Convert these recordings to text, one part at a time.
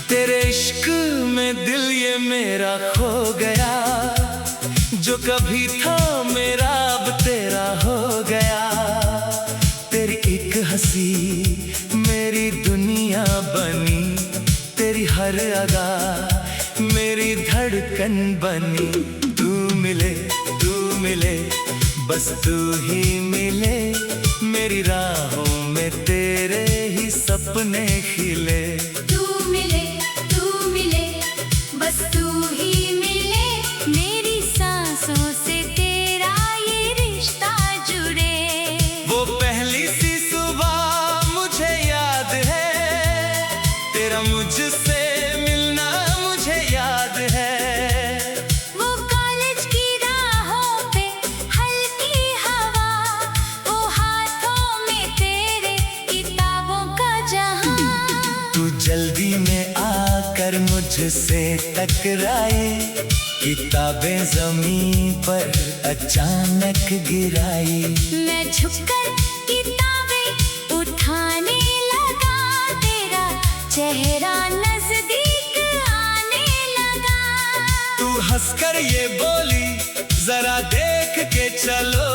तेरे इश्क में दिल ये मेरा खो गया, जो कभी था मेरा अब तेरा हो गया। तेरी एक हंसी मेरी दुनिया बनी, तेरी हर अदा मेरी धड़कन बनी। तू मिले बस तू ही मिले, मेरी राहों में तेरे ही सपने खिले। तू मिले बस तू ही मिले, मेरी सांसों से तेरा ये रिश्ता जुड़े। वो पहली सी सुबह मुझे याद है, तेरा मुझसे मिलना मुझे याद है। वो कॉलेज की राहों पे हल्की हवा, वो हाथों में तेरे किताबों का जहां। तू जल्दी में आकर मुझसे टकराए, किताबें जमीन पर अचानक गिराई। मैं झुककर किताबें उठाने लगा, तेरा चेहरा नजदीक आने लगा। तू हंसकर ये बोली जरा देख के चलो,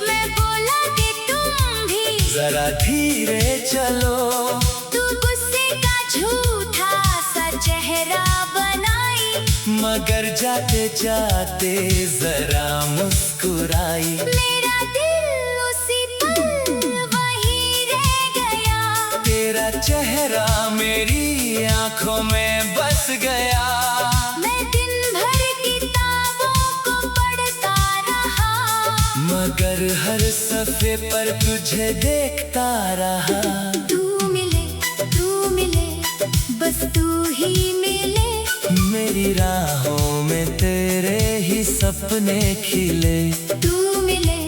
मैं बोला कि तुम भी जरा धीरे चलो। तू गुस्से का झूठा सा चेहरा बनाई, मगर जाते जाते जरा मुस्कुराई। मेरा दिल उसी पल वहीं रह गया, तेरा चेहरा मेरी आंखों में बस गया। मैं दिन भर किताबों को पढ़ता रहा, मगर हर सफ़े पर तुझे देखता रहा। तू मिले बस तू ही मिले, मेरी राहों में तेरे ही सपने खिले। तू मिले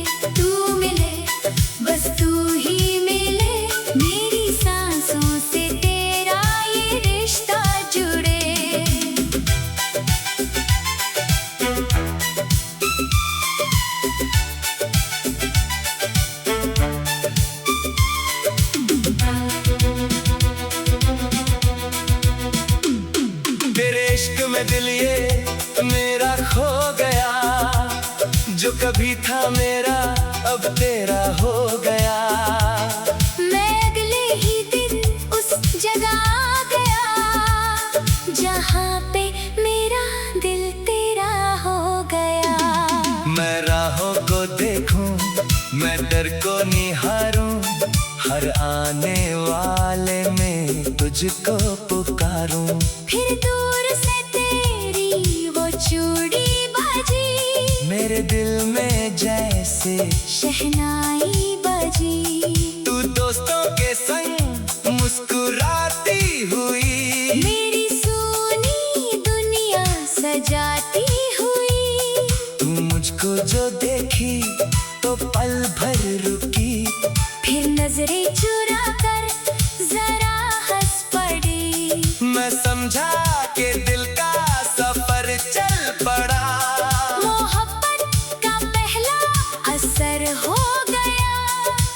बस तू ही मिले, मेरी सांसों से तेरा ये रिश्ता जुड़े। तेरे इश्क में दिल ये मेरा खो गया, जो कभी था मेरा अब तेरा हो गया। मैं अगले ही दिन उस जगह आ गया, जहाँ पे मेरा दिल तेरा हो गया। मैं राहों को देखूं, मैं डर को निहारूं, हर आने वाले में तुझको पुकारूं। फिर दूर से तेरी वो चूड़ी बाजी, मेरे दिल में जैसे शहनाई बजी। तू दोस्तों के संग मुस्कुराती हुई, मेरी सूनी दुनिया सजाती हुई। तू मुझको जो देखी तो पल भर रुकी, फिर नजरें चुरा कर जरा हंस पड़ी। मैं समझा कि दिल का सफर चल पड़ा। मोहब्बत का पहला असर हो गया,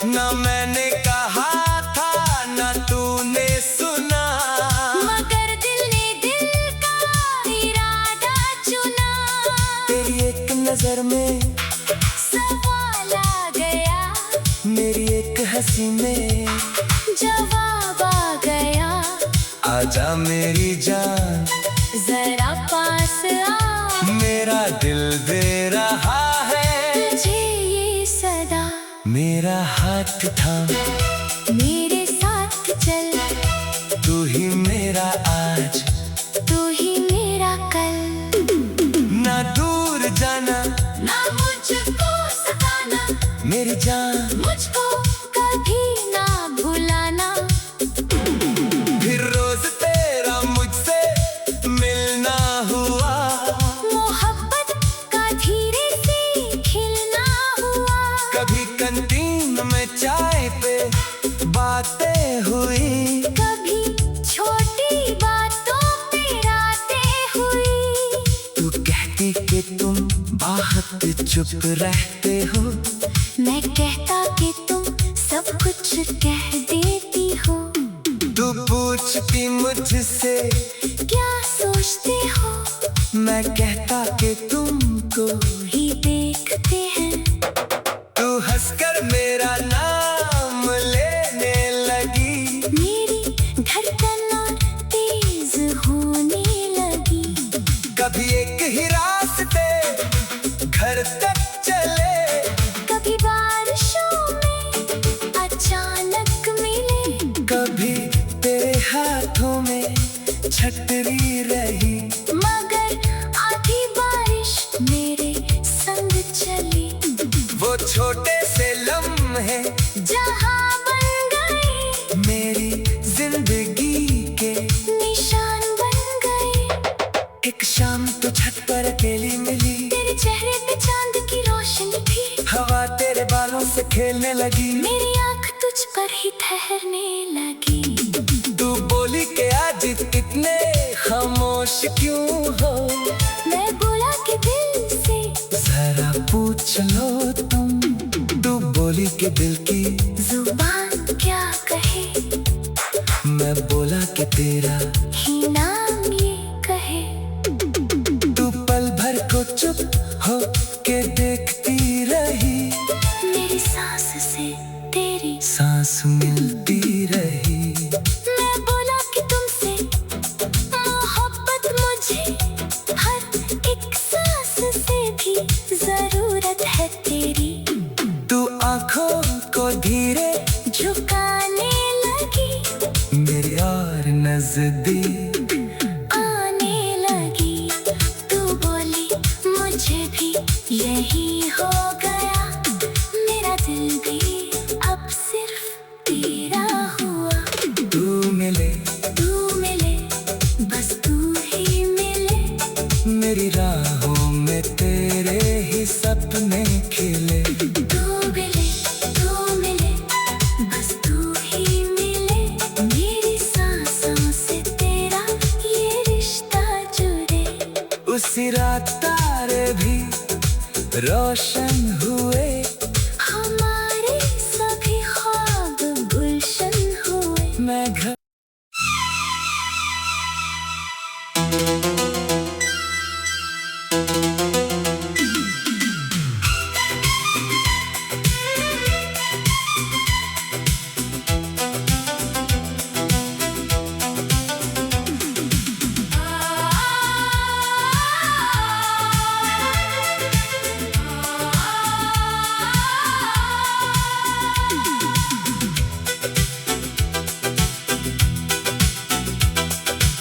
ना मैंने कहा था ना तूने सुना, मगर दिल ने दिल का इरादा चुना। तेरी एक नजर में सवाल आ गया, मेरी एक हंसी में जवाब आ गया। आजा मेरी जान, जरा पास आ, मेरा दिल दे रहा है तुझे ये सदा। मेरा हाथ थाम, मेरे साथ चल, तू ही मेरा आज, तू ही मेरा कल। ना दूर जाना, ना मुझको सताना, मेरी जान मुझको कभी ना भुलाना। फिर रोज तेरा मुझसे मिलना हुआ, मोहब्बत का धीरे से खिलना हुआ। कभी कैंटीन में चाय पे बातें हुई, कभी छोटी बातों पे रातें हुई। तू कहती कि तुम बहुत चुप रहते हो, मैं कहता कि तुम सब कुछ कह देती हो। तू पूछ सोचती मुझसे? क्या सोचते हो? मैं कहता कि तुमको ही देखते हैं। तू हंसकर मेरा नाम लेने लगी। मेरी धड़कन और तेज होने लगी। कभी एक ही रास्ते घर तक चले, कभी बारिशों में अचानक मिले। कभी तेरे हाथों में छतरी रही, मगर आधी बारिश मेरे संग चली। वो छोटे से लम्हे जहां बन गए मेरी जिंदगी के निशान बन गए। एक शाम तो छत पर अकेली मिली, तेरे चेहरे पे चांद की रोशनी थी। हवा तेरे बालों से खेलने लगी। मेरी आंख तुझ पर ही ठहरने लगी। तू बोली कि आज इतने खामोश क्यों हो? मैं बोला कि दिल से जरा पूछ लो तुम। तू बोली कि दिल की जुबान क्या कहे, मैं बोला कि तेरा ही नाम ये कहे। तू पल भर को चुप हो के देखती रही, मेरी सांस से तेरी सांस मिलती रही। मैं बोला कि तुमसे मोहब्बत मुझे हर एक सांस से भी जरूरत है तेरी। तू आंखों को धीरे झुकाने लगी, मेरे और नजदीक आने लगी। तू बोली मुझे भी यही हो गया। मेरा दिल भी अब सिर्फ तेरा हुआ। तू मिले बस तू ही मिले। मेरी राहों में तेरे ही सपने खिले। तू मिले बस तू ही मिले। मेरी सांसों से तेरा ये रिश्ता जुड़े। उसी रात तारे भी रोशन हुए, हमारे सभी ख्वाब गुलशन हुए। मैं घर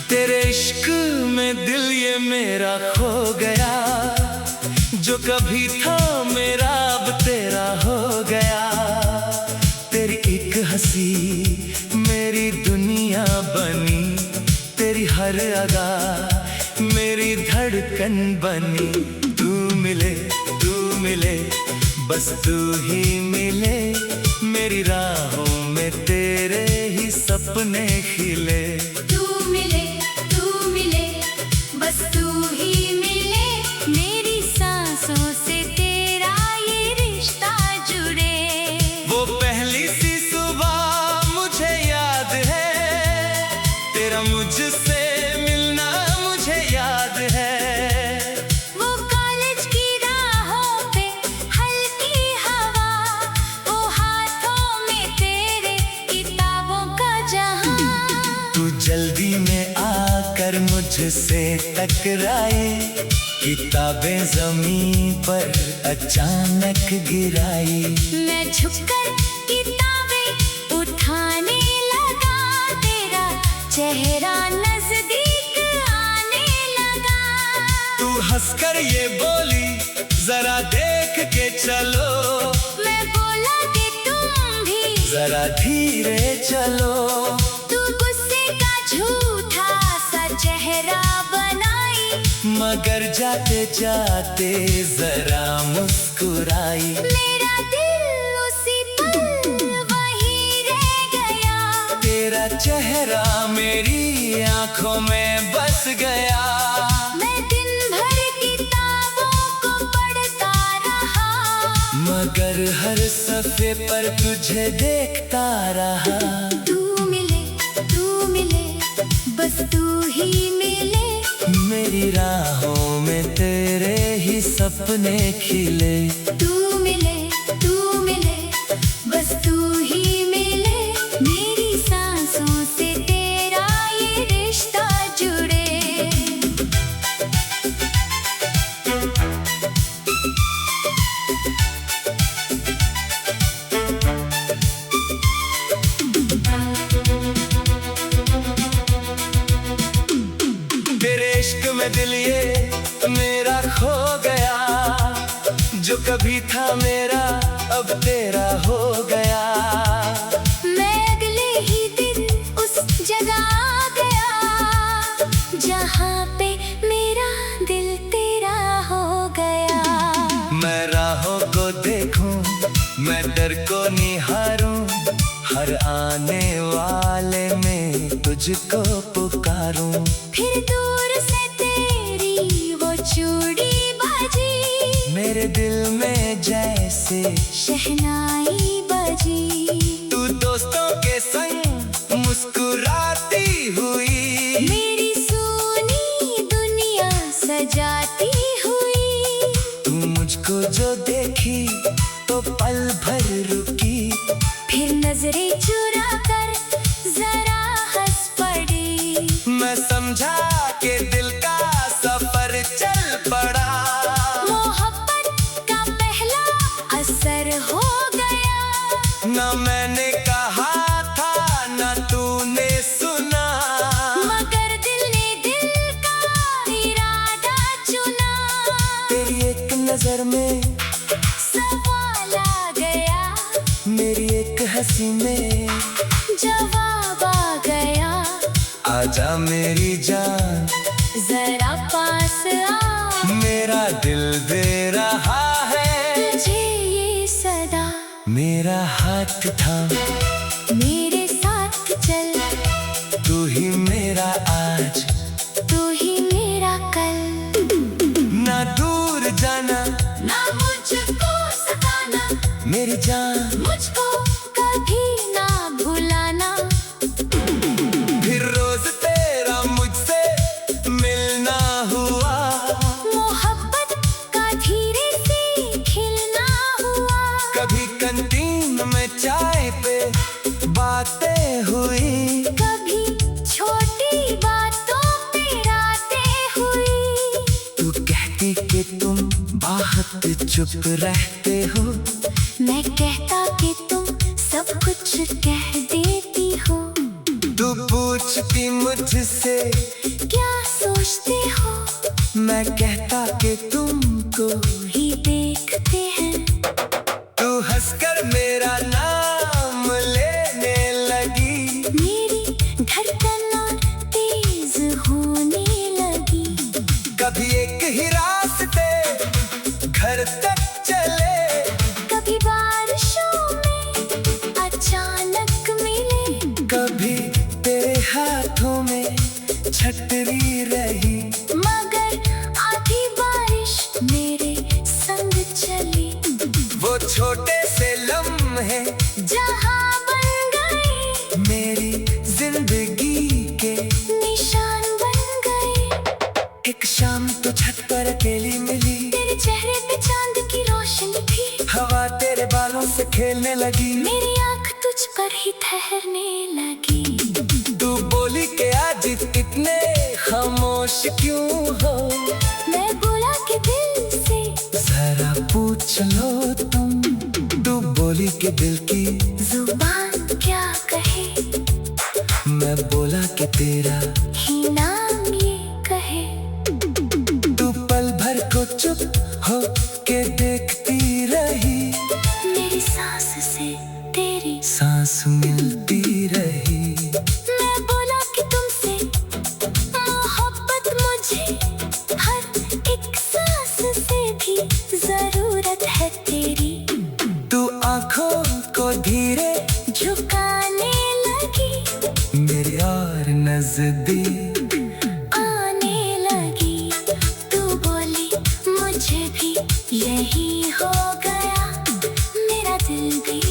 तेरे इश्क में दिल ये मेरा खो गया। जो कभी था मेरा अब तेरा हो गया। तेरी एक हंसी मेरी दुनिया बनी, तेरी हर अदा मेरी धड़कन बनी। तू मिले बस तू ही मिले। मेरी राहों में तेरे ही सपने खिले। तू मिले बस तू ही मिले। मेरी सांसों से तेरा ये रिश्ता जुड़े। वो पहली सी सुबह मुझे याद है, तेरा मुझसे मिलना मुझे याद है। वो कॉलेज की राहों पे हल्की हवा, वो हाथों में तेरे किताबों का जहां। तू जल्दी में आकर मुझसे टकराए, किताबें जमीन पर अचानक गिराई। मैं झुककर किताबें उठाने लगा, तेरा चेहरा नजदीक आने लगा। तू हंसकर ये बोली जरा देख के चलो। मैं बोला कि तुम भी जरा धीरे चलो। तू गुस्से का झूठा सा चेहरा बनाई, मगर जाते जाते जरा मुस्कुराई। मेरा दिल उसी पल वहीं रह गया। तेरा चेहरा मेरी आंखों में बस गया। मैं दिन भर किताबों को पढ़ता रहा, मगर हर सफ़े पर तुझे देखता रहा। तू मिले राहों में तेरे ही सपने खिले। तू मिले बस तू ही मिले, मेरी सांसों से तेरा ये रिश्ता जुड़े। तेरे इश्क में दिल ये मेरा खो गया, जो कभी था मेरा अब तेरा हो गया। मैं अगले ही दिन उस जगह आ गया, जहाँ पे मेरा दिल तेरा हो गया। मैं राहों को देखूं, मैं डर को निहारूं, हर आने वाले में तुझको पुकारूं। फिर दूर से तेरी वो चूड़ी बाजी, मेरे दिल में जैसे शहनाई बजी। तू दोस्तों के संग मुस्कुराती हुई, मेरी सूनी दुनिया सजाती हुई। तू मुझको जो देखी तो पल भर रुकी, फिर नजरें चुरा कर जरा हंस पड़ी। मैं समझा कि दिल का सफर चल पड़ा। मोहब्बत का पहला असर हो गया, ना मैंने कहा था ना तूने सुना, मगर दिल ने दिल का इरादा चुना। तेरी एक नजर में सवाल आ गया, मेरी एक हंसी में जवाब आ गया। आजा मेरी जान, जरा पास आ, मेरा दिल दे रहा है तुझे ये सदा। मेरा हाथ थाम, मेरे साथ चल, तू ही मेरा आज, तू ही मेरा कल। ना दूर जाना, ना मुझको सताना, मेरी जान। मुझको कभी ना भुलाना। फिर रोज तेरा मुझसे मिलना हुआ, मोहब्बत का धीरे से खिलना हुआ। कभी कैंटीन में चाय पे बातें हुई, कभी छोटी बातों पे रातें हुई। तू कहती कि तुम बहुत चुप रहते हो, मैं कहता कि तुम सब कुछ कह देती हो। तू पूछती मुझसे क्या सोचते हो, मैं कहता कि तुमको ही देखते हैं। तू हंसकर मेरा नाम लेने लगी, मेरी धड़कन और तेज होने लगी। कभी एक ही रास्ते घर तक चले, कभी बारिशों में अचानक मिले, कभी तेरे हाथों में छतरी रही, मगर आधी बारिश मेरे संग चली। वो छोटे से लम्हे जहाँ बन गए मेरी जिंदगी के निशान बन गए। एक शाम तो छत पर अकेली मिली, तेरे चेहरे पे चांद की रोशनी थी, हवा तेरे बालों से खेलने लगी, मेरी आंख तुझ पर ही ठहरने लगी। तू बोली कि आज इतने खामोश क्यों हो, मैं बोला कि दिल से जरा पूछ लो तुम। तू बोली कि दिल की जुबान क्या कहे, मैं बोला कि तेरा ही नाम ये कहे। तू पल भर को चुप हो के देखती रही, मेरी सांस से तेरी सांस मिलती रही। मैं बोला कि तुमसे मोहब्बत मुझे हर एक सांस से भी जरूरत है तेरी। तू आंखों को धीरे झुकाने लगी, मेरी और नजदीक आने लगी। तू बोली मुझे भी यही हो गया, मेरा दिल भी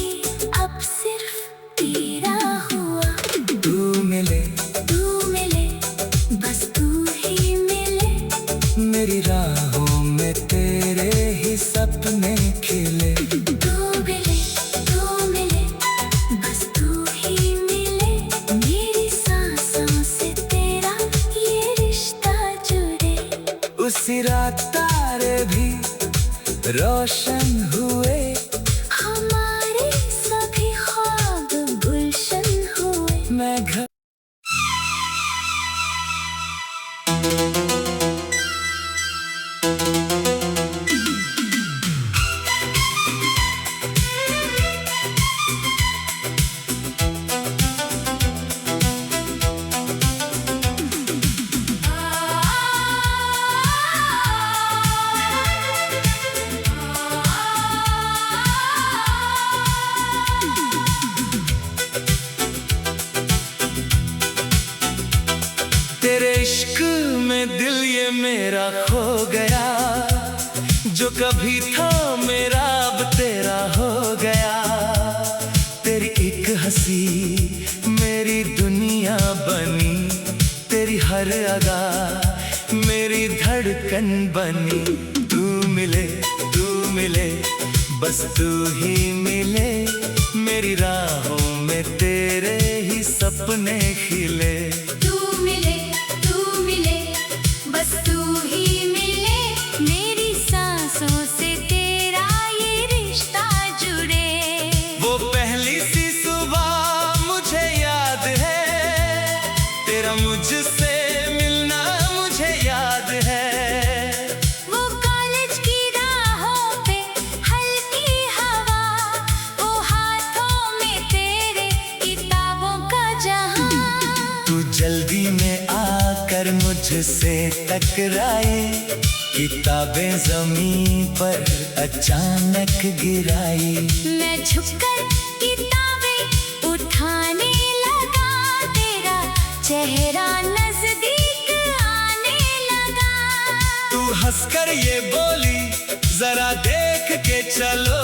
अब सिर्फ तेरा हुआ। तू मिले तू मिले बस तू ही मिले, सी रात तारे भी रोशन हुए, हमारे सभी ख्वाब गुलशन हुए। मैं घर तेरे इश्क में दिल ये मेरा खो गया, जो कभी था मेरा अब तेरा हो गया। तेरी एक हंसी मेरी दुनिया बनी, तेरी हर अदा मेरी धड़कन बनी। तू मिले बस तू ही मिले, मेरी राहों में तेरे ही सपने खिले। तू मिले बस तू ही मिले, मेरी सांसों से तेरा ये रिश्ता जुड़े। वो पहली सी सुबह मुझे याद है, तेरा मुझसे मिलना मुझे याद है। वो कॉलेज की राहों पे हल्की हवा, वो हाथों में तेरे किताबों का जहां। तू जल्दी में आकर मुझसे टकराए, किताबें जमीन पर अचानक गिराई। मैं झुककर किताबें उठाने लगा, तेरा चेहरा नजदीक आने लगा। तू हंसकर ये बोली जरा देख के चलो,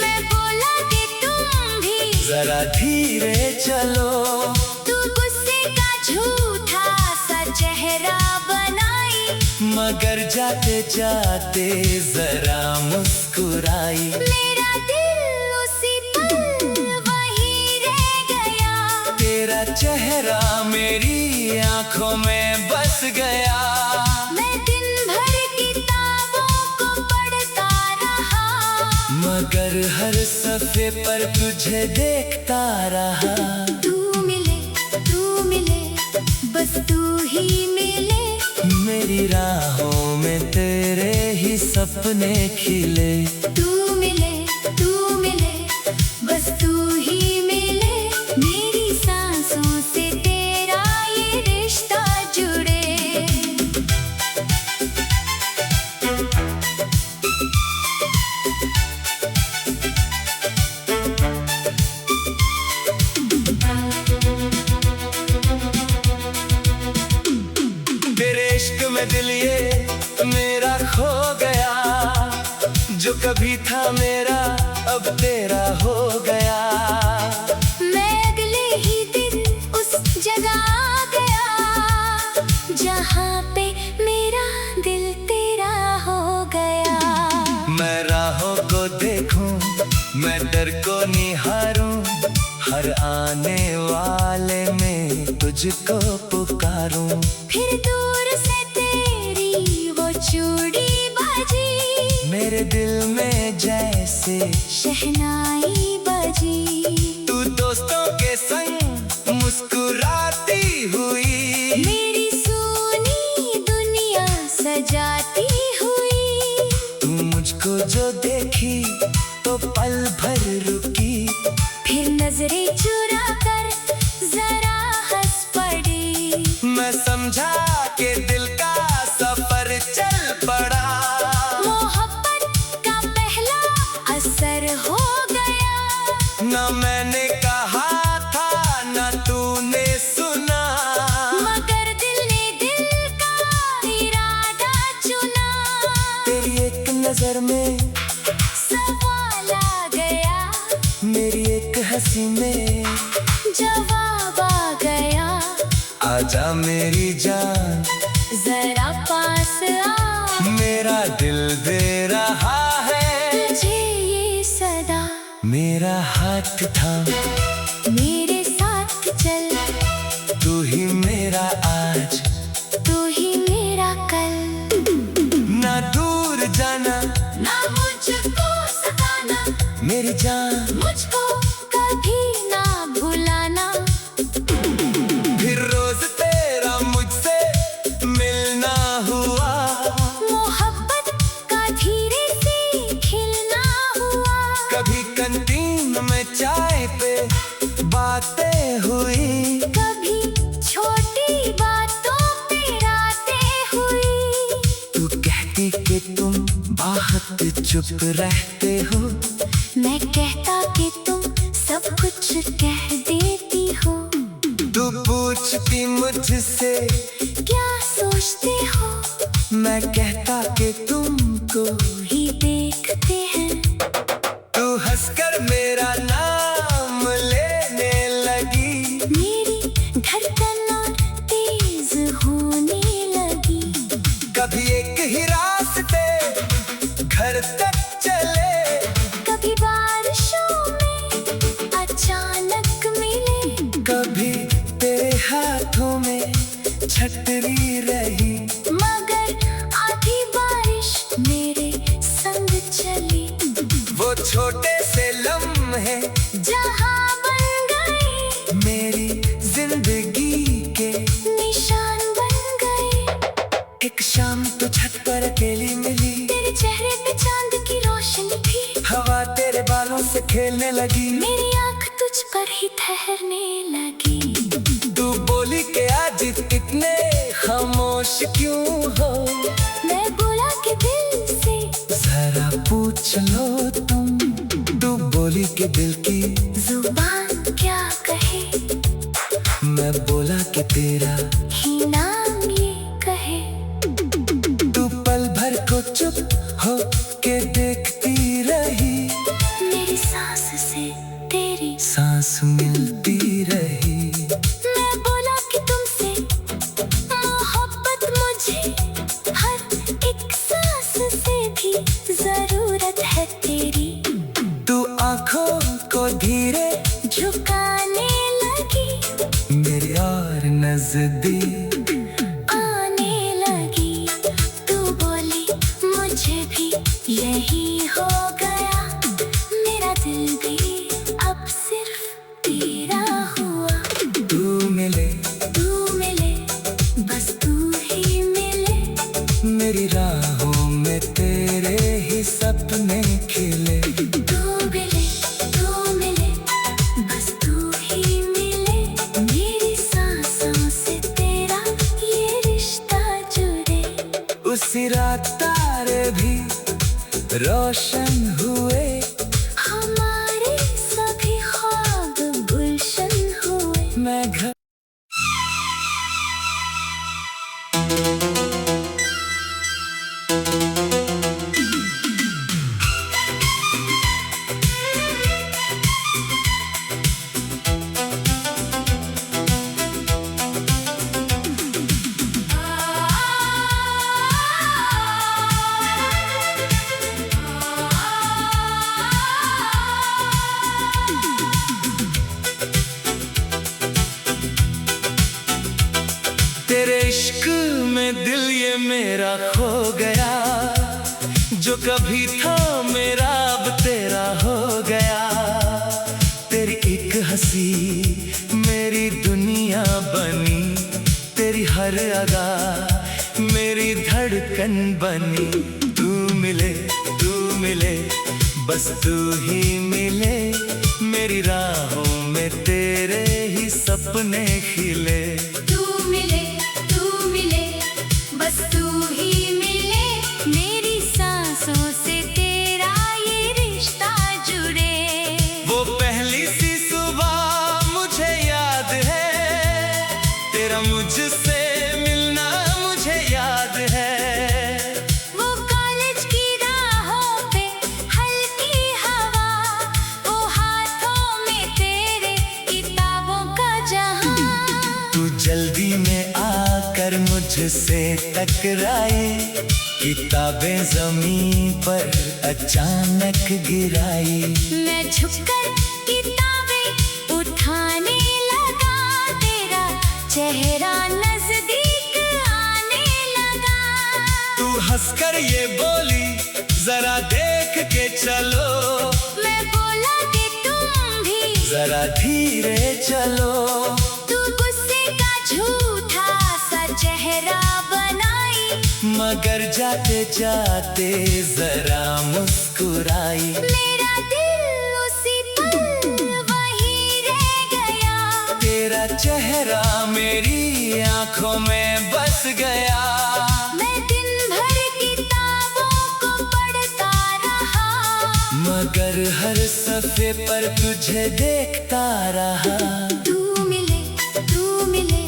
मैं बोला कि तुम भी जरा धीरे चलो। तू गुस्से का झूठा सा चेहरा बनाई, मगर जाते जाते जरा मुस्कुराई। मेरा दिल उसी पल वहीं रह गया, तेरा चेहरा मेरी आंखों में बस गया। मैं दिन भर किताबों को पढ़ता रहा, मगर हर सफ़े पर तुझे देखता रहा। तू मिले बस तू ही मिले, मेरी राहों में तेरे ही सपने खिले। तू मिले बस तू ही मिले, मेरी सांसों से तेरा ये रिश्ता जुड़े। तेरे इश्क में दिल ये मेरा खो गया, जो कभी था मेरा अब तेरा हो गया। मैं अगले ही दिन उस जगह आ गया, जहाँ पे मेरा दिल तेरा हो गया। मैं राहों को देखूं, मैं डर को निहारूं, हर आने वाले में तुझको पुकारूं। फिर दूर से तेरी वो चूड़ी बजी, मेरे दिल में जैसे शहनाई बजी। तू दोस्तों के संग मुस्कुराती हुई, मेरी सूनी दुनिया सजाती हुई। तू मुझको जो देखी तो पल भर रुकी, फिर नजरें चुरा कर जरा हंस पड़ी। मैं समझा कि दिल का सफर चल पड़ा। मोहब्बत का पहला असर हो गया, न मैंने कहा था न तूने सुना, मगर दिल ने दिल का इरादा चुना। तेरी एक नजर में सवाल आ गया, मेरी एक हंसी में जवाब आ गया। आजा मेरी जान जरा पास आ, मेरा दिल दे रहा है तुझे ये सदा। मेरा हाथ थाम, मेरे साथ चल, तू ही मेरा आज, तू ही मेरा कल। वक्त चुप रहते हो। मैं कहता कि तुम सब कुछ कह देती हो। तू पूछती मुझसे क्या सोचते हो, मैं कहता कि तुमको ही देखते हैं। तू हंसकर मेरा नाम लेने लगी। मेरी धड़कन और तेज होने लगी। कभी एक ही रास्ते घर तक चले, कभी बारिशों में अचानक मिले। कभी तेरे हाथों में छतरी रही। मगर आधी बारिश मेरे संग चली। वो छोटे से लम्हे जहां बन गए मेरी जिंदगी के निशान बन गए। एक शाम तो छत पर अकेली मिली। तेरे चेहरे पे चांद की रोशनी थी। हवा तेरे बालों से खेलने लगी। मेरी आंख तुझ पर ही ठहरने लगी। तू बोली कि आज इतने खामोश क्यों हो। मैं बोला कि दिल से जरा पूछ लो तुम। तू बोली कि दिल की जुबान क्या कहे। मैं बोला कि तेरा ही नाम ये कहे। तू पल भर को चुप हो के देखती रही। मेरी सांस से तेरी सांस मिलती रही। मैं बोला कि तुमसे मोहब्बत मुझे हर एक सांस से भी जरूरत है तेरी। तू आंखों को धीरे झुकाने लगी। मेरी और नजदीक आने लगी। तू बोली मुझे भी यही हो गया। मेरा दिल भी अब सिर्फ तेरा हुआ। तू मिले बस तू ही मिले। मेरी राहों में तेरे ही सपने खिले। तू मिले बस तू ही मिले। मेरी सांसों से तेरा ये रिश्ता जुड़े। उसी रात तारे भी रोशन हुए। हमारे सभी ख्वाब गुलशन हुए। मैं घर तेरे इश्क में दिल ये मेरा खो गया। जो कभी था मेरा अब तेरा हो गया। तेरी एक हंसी मेरी दुनिया बनी। तेरी हर अदा मेरी धड़कन बनी। तू मिले बस तू ही मिले। मेरी राहों में तेरे ही सपने खिले। तू मिले बस तू ही मिले। मेरी सांसों से तेरा ये रिश्ता जुड़े। वो पहली सी सुबह मुझे याद है। तेरा मुझसे मिलना मुझे याद है। वो कॉलेज की राहों पे हल्की हवा। वो हाथों में तेरे किताबों का जहां। तू जल्दी में आकर मुझसे टकराई। किताबें जमीन पर अचानक गिराई। मैं झुककर किताबें उठाने लगा। तेरा चेहरा नजदीक आने लगा। तू हंसकर ये बोली जरा देख के चलो। मैं बोला कि तुम भी जरा धीरे चलो। तू गुस्से का झूठा सा चेहरा बनाई। मगर जाते जाते जरा मुस्कुराई। मेरा दिल उसी पल वहीं रह गया। तेरा चेहरा मेरी आंखों में बस गया। मैं दिन भर किताबों को पढ़ता सफ़े पर तुझे देखता रहा। तू मिले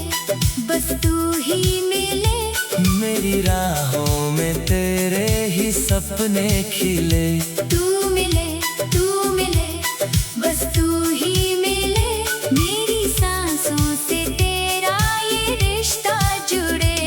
बस तू ही मिले। मेरी राहों में तेरे ही सपने खिले। तू मिले बस तू ही मिले। मेरी सांसों से तेरा ये रिश्ता जुड़े।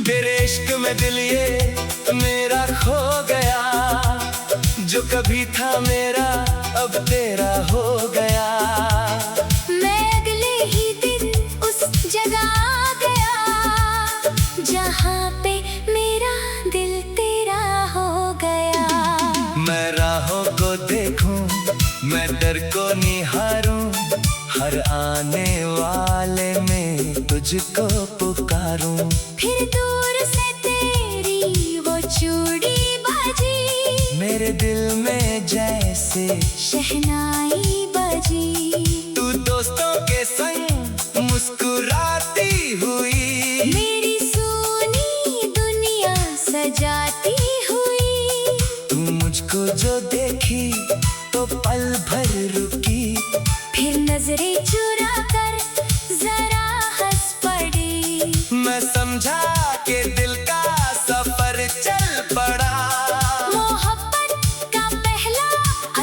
तेरे इश्क में दिल ये मेरा खो गया। जो कभी था मेरा अब तेरा हो गया। मैं अगले ही दिन उस जगह आ गया जहाँ पे मेरा दिल तेरा हो गया। मैं राहों को देखूं, मैं डर को निहारूं, हर आने वाले में तुझको पुकारूं। फिर दूर से तेरी वो चूड़ी बाजी, मेरे दिल में जैसे शहनाई बजी। तू दोस्तों के संग मुस्कुराती हुई, मेरी सुनी दुनिया सजाती हुई। तू मुझको जो देखी तो पल भर रुकी। फिर नजरें चुरा कर जरा हंस पड़ी। मैं समझा कि दिल का सफर चल पड़ा। मोहब्बत का पहला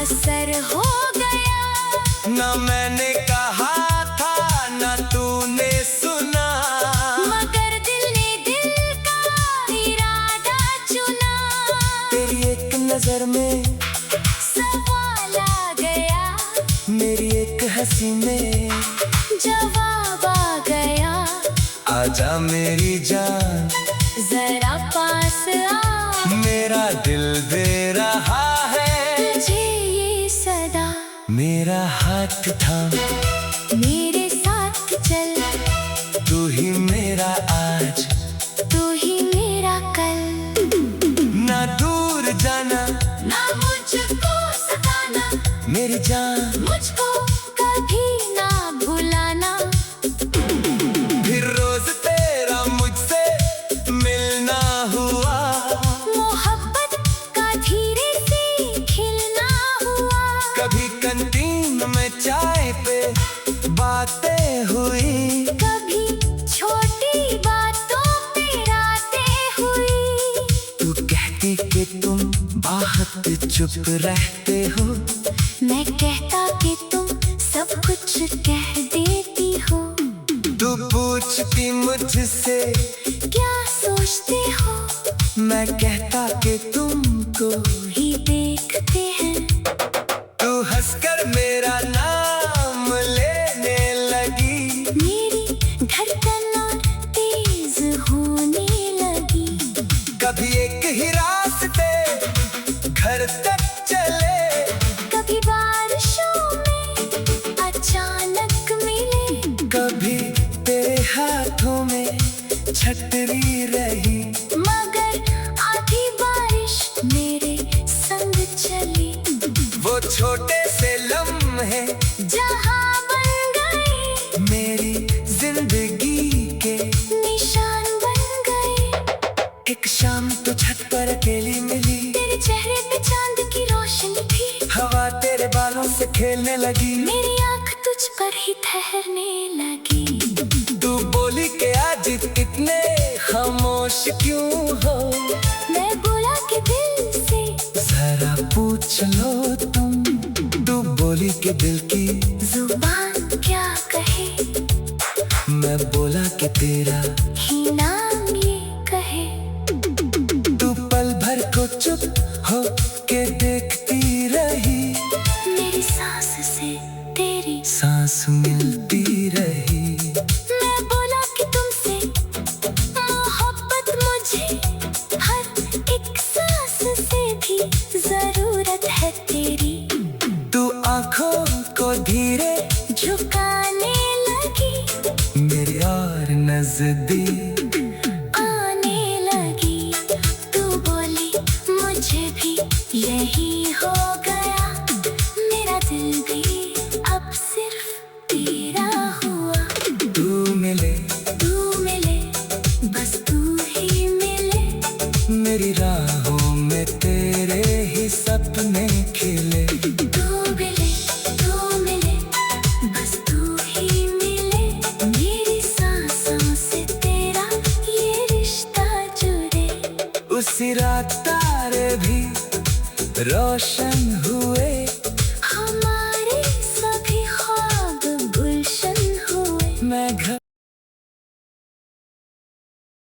असर हो गया। ना मैंने कहा था ना तूने सुना, मगर दिल ने दिल का इरादा चुना। तेरी एक नजर में सवाल आ गया, मेरी एक हंसी में जवाब आ गया। आजा मेरी जान, जरा पास आ, मेरा दिल दे रहा है तुझे ये सदा। मेरा हाथ थाम, मेरे साथ चल, तू ही मेरा आज, तू ही मेरा कल। ना दूर जाना, ना मुझको सताना, मेरी जान। मुझको कभी ना भुलाना। फिर रोज तेरा मुझसे मिलना हुआ, मोहब्बत का धीरे से खिलना हुआ। कभी कैंटीन में चाय पे बातें हुई, कभी छोटी बातों पे रातें हुई। तू कहती कि तुम बहुत चुप रहते हो, मैं कहता कि तुम सब कुछ कह देती हो। तू पूछती मुझसे क्या सोचते हो, मैं कहता कि तुमको ही देखते हैं। तू हंसकर मेरा नाम लेने लगी, मेरी धड़कन और तेज होने लगी। कभी एक ही रास्ते घर तक चले, कभी बारिशों में अचानक मिले। कभी तेरे हाथों में छतरी रही, मगर आधी बारिश मेरे संग चली। वो छोटे से लम्हे जहाँ बन गए मेरी जिंदगी के निशान बन गए। एक शाम तो छत पर अकेली मिली, तेरे चेहरे पे चांद की रोशनी थी। हवा तेरे बालों से खेलने लगी, मेरी आँख तुझ पर ही ठहरने लगी। तू बोली कि आज इतने खामोश क्यों हो। मैं बोला कि दिल से जरा पूछ लो तुम, तू बोली कि दिल की जुबान क्या कहे। मैं बोला कि तेरा ही नाम ये कहे। तू पल भर को चुप हो के देखती रही, मेरी सांस से तेरी सांस मिलती रही। मैं बोला कि तुमसे मोहब्बत मुझे हर एक सांस से भी जरूरत है तेरी। तू आंखों को धीरे झुकाने लगी, मेरी और नजदीक आने लगी। तू बोली मुझे भी यही हो गया, मेरा दिल भी मेरी राहों में तेरे ही सपने खिले। तू मिले, बस तू ही मिले, मेरी सांसों से तेरा ये रिश्ता जुड़े। उसी रात तारे भी रोशन